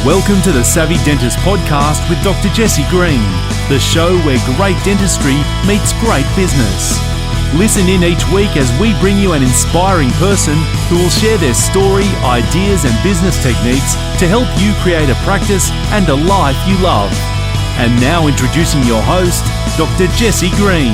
Welcome to the Savvy Dentist podcast with Dr. Jesse Green, the show where great dentistry meets great business. Listen in each week as we bring you an inspiring person who will share their story, ideas and business techniques to help you create a practice and a life you love. And now introducing your host, Dr. Jesse Green.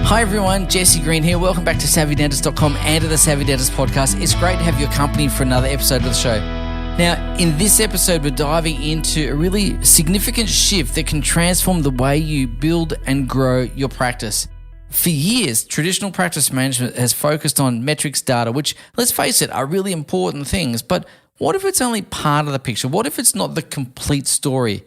Hi everyone, Jesse Green here. Welcome back to SavvyDentist.com and to the Savvy Dentist podcast. It's great to have your company for another episode of the show. Now, in this episode, we're diving into a really significant shift that can transform the way you build and grow your practice. For years, traditional practice management has focused on metrics data, which, let's face it, are really important things. But what if it's only part of the picture? What if it's not the complete story?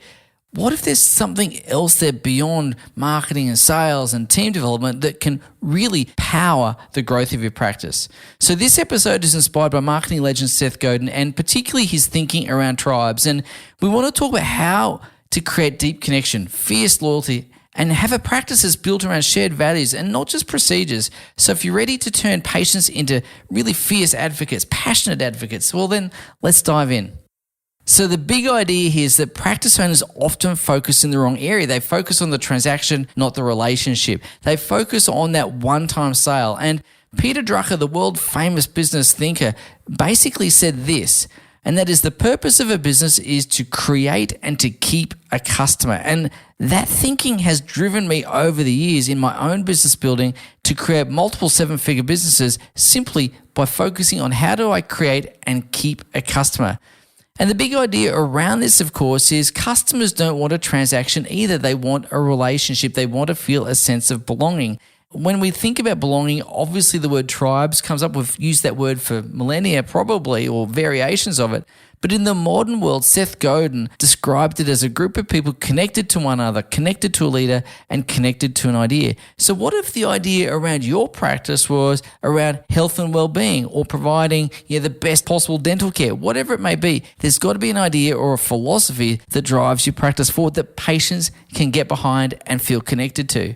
What if there's something else there beyond marketing and sales and team development that can really power the growth of your practice? So this episode is inspired by marketing legend Seth Godin and particularly his thinking around tribes. And we want to talk about how to create deep connection, fierce loyalty, and have a practice that's built around shared values and not just procedures. So if you're ready to turn patients into really fierce advocates, passionate advocates, well then let's dive in. So the big idea here is that practice owners often focus in the wrong area. They focus on the transaction, not the relationship. They focus on that one-time sale. And Peter Drucker, the world-famous business thinker, basically said this, and that is the purpose of a business is to create and to keep a customer. And that thinking has driven me over the years in my own business building to create multiple seven-figure businesses simply by focusing on how do I create and keep a customer. And the big idea around this, of course, is customers don't want a transaction either. They want a relationship. They want to feel a sense of belonging. When we think about belonging, obviously the word tribes comes up. We've used that word for millennia probably, or variations of it. But in the modern world, Seth Godin described it as a group of people connected to one another, connected to a leader, and connected to an idea. So what if the idea around your practice was around health and well-being or providing the best possible dental care, whatever it may be? There's got to be an idea or a philosophy that drives your practice forward that patients can get behind and feel connected to.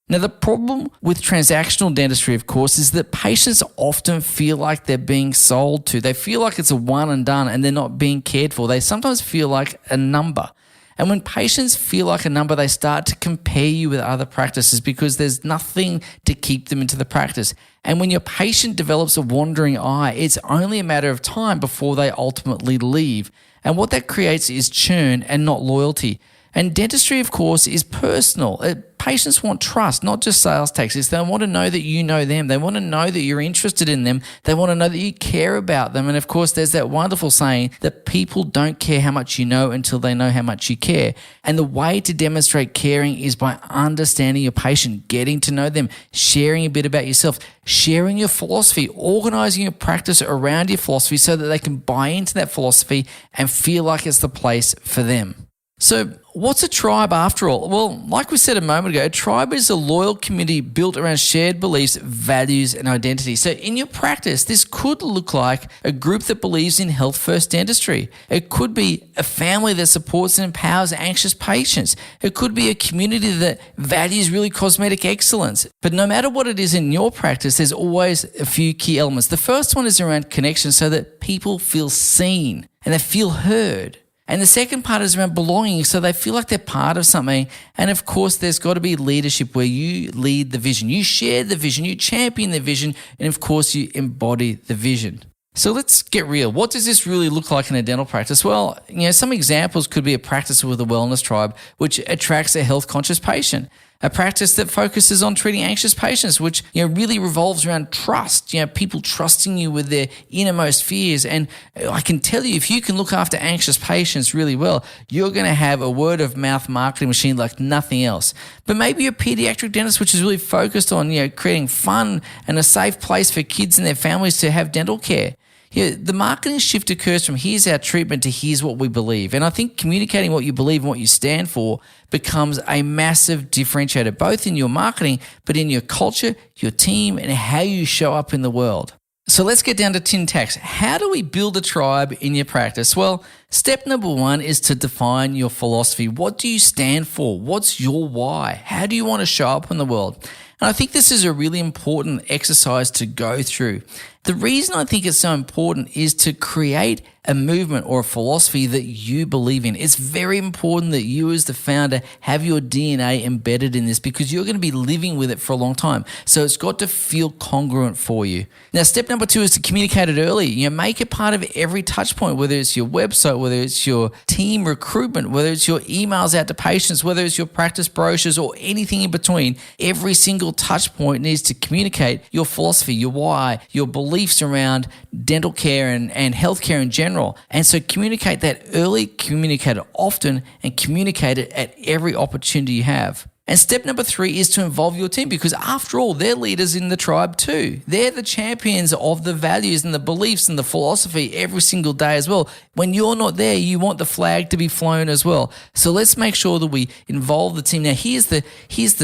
Now, the problem with transactional dentistry, of course, is that patients often feel like they're being sold to. They feel like it's a one and done and they're not being cared for. They sometimes feel like a number. And when patients feel like a number, they start to compare you with other practices because there's nothing to keep them into the practice. And when your patient develops a wandering eye, it's only a matter of time before they ultimately leave. And what that creates is churn and not loyalty. And dentistry, of course, is personal. Patients want trust, not just sales tactics. They want to know that you know them. They want to know that you're interested in them. They want to know that you care about them. And of course, there's that wonderful saying that people don't care how much you know until they know how much you care. And the way to demonstrate caring is by understanding your patient, getting to know them, sharing a bit about yourself, sharing your philosophy, organizing your practice around your philosophy so that they can buy into that philosophy and feel like it's the place for them. So what's a tribe after all? Well, like we said a moment ago, a tribe is a loyal community built around shared beliefs, values, and identity. So in your practice, this could look like a group that believes in health-first dentistry. It could be a family that supports and empowers anxious patients. It could be a community that values really cosmetic excellence. But no matter what it is in your practice, there's always a few key elements. The first one is around connection so that people feel seen and they feel heard. And the second part is around belonging, so they feel like they're part of something. And of course, there's got to be leadership where you lead the vision. You share the vision, you champion the vision, and of course, you embody the vision. So let's get real. What does this really look like in a dental practice? Well, some examples could be a practice with a wellness tribe, which attracts a health-conscious patient. A practice that focuses on treating anxious patients, which really revolves around trust. People trusting you with their innermost fears. And I can tell you, if you can look after anxious patients really well, you're going to have a word of mouth marketing machine like nothing else. But maybe a pediatric dentist, which is really focused on creating fun and a safe place for kids and their families to have dental care. The marketing shift occurs from here's our treatment to here's what we believe. And I think communicating what you believe and what you stand for becomes a massive differentiator, both in your marketing, but in your culture, your team, and how you show up in the world. So let's get down to tin tacks. How do we build a tribe in your practice? Well, step number one is to define your philosophy. What do you stand for? What's your why? How do you want to show up in the world? And I think this is a really important exercise to go through. The reason I think it's so important is to create a movement or a philosophy that you believe in. It's very important that you as the founder have your DNA embedded in this because you're going to be living with it for a long time. So it's got to feel congruent for you. Now, step number 2 is to communicate it early. Make it part of every touch point, whether it's your website, whether it's your team recruitment, whether it's your emails out to patients, whether it's your practice brochures or anything in between. Every single touch point needs to communicate your philosophy, your why, your beliefs around dental care and healthcare in general. And so communicate that early, communicate it often, and communicate it at every opportunity you have. And step number 3 is to involve your team because after all, they're leaders in the tribe too. They're the champions of the values and the beliefs and the philosophy every single day as well. When you're not there, you want the flag to be flown as well. So let's make sure that we involve the team. Now, here's the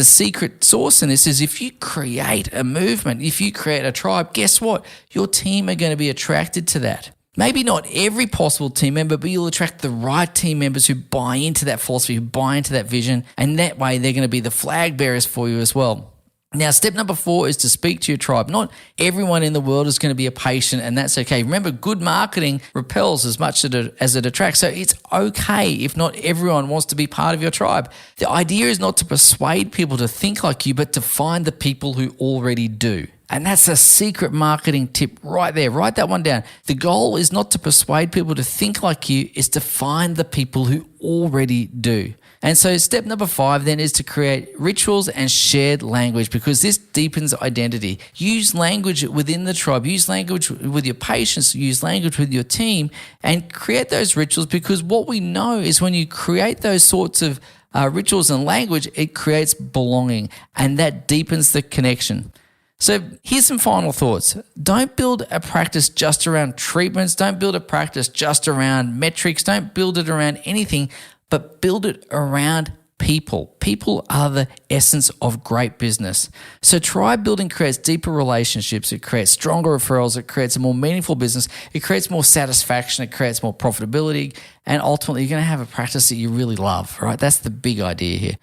secret sauce in this is if you create a movement, if you create a tribe, guess what? Your team are going to be attracted to that. Maybe not every possible team member, but you'll attract the right team members who buy into that philosophy, who buy into that vision, and that way they're going to be the flag bearers for you as well. Now, step number 4 is to speak to your tribe. Not everyone in the world is going to be a patient, and that's okay. Remember, good marketing repels as much as it attracts, so it's okay if not everyone wants to be part of your tribe. The idea is not to persuade people to think like you, but to find the people who already do. And that's a secret marketing tip right there. Write that one down. The goal is not to persuade people to think like you, it's to find the people who already do. And so step number 5 then is to create rituals and shared language because this deepens identity. Use language within the tribe, use language with your patients, use language with your team and create those rituals because what we know is when you create those sorts of rituals and language, it creates belonging and that deepens the connection. So here's some final thoughts. Don't build a practice just around treatments. Don't build a practice just around metrics. Don't build it around anything, but build it around people. People are the essence of great business. So tribe building creates deeper relationships. It creates stronger referrals. It creates a more meaningful business. It creates more satisfaction. It creates more profitability. And ultimately, you're going to have a practice that you really love, right? That's the big idea here.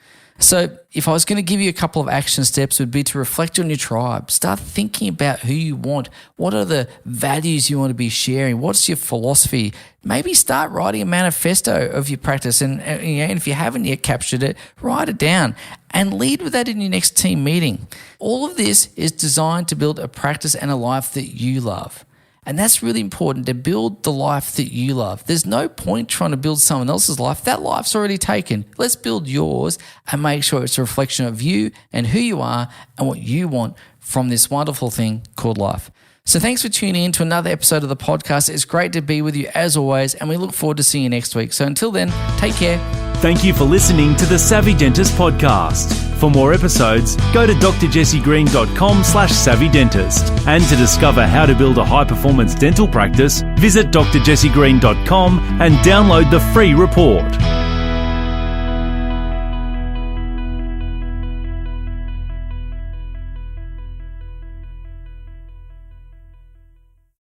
So if I was going to give you a couple of action steps, it would be to reflect on your tribe. Start thinking about who you want. What are the values you want to be sharing? What's your philosophy? Maybe start writing a manifesto of your practice. And if you haven't yet captured it, write it down and lead with that in your next team meeting. All of this is designed to build a practice and a life that you love. And that's really important, to build the life that you love. There's no point trying to build someone else's life. That life's already taken. Let's build yours and make sure it's a reflection of you and who you are and what you want from this wonderful thing called life. So thanks for tuning in to another episode of the podcast. It's great to be with you as always, and we look forward to seeing you next week. So until then, take care. Thank you for listening to the Savvy Dentist podcast. For more episodes, go to drjessiegreen.com/savvydentist. And to discover how to build a high-performance dental practice, visit drjessiegreen.com and download the free report.